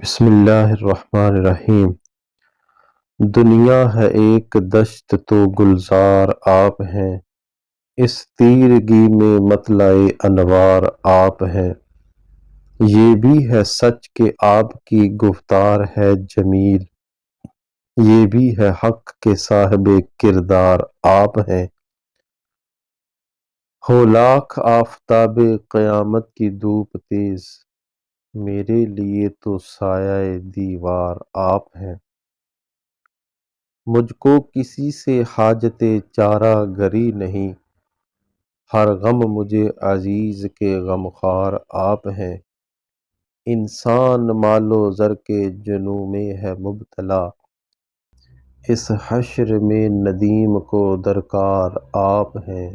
بسم اللہ الرحمن الرحیم۔ دنیا ہے ایک دشت تو گلزار آپ ہیں، اس تیرگی میں مطلع انوار آپ ہیں۔ یہ بھی ہے سچ کہ آپ کی گفتار ہے جمیل، یہ بھی ہے حق کہ صاحب کردار آپ ہیں۔ ہو لاکھ آفتاب قیامت کی دھوپ تیز، میرے لیے تو سایہ دیوار آپ ہیں۔ مجھ کو کسی سے حاجت چارہ گری نہیں، ہر غم مجھے عزیز کے غمخوار آپ ہیں۔ انسان مال و زر کے جنوں میں ہے مبتلا، اس حشر میں ندیم کو درکار آپ ہیں۔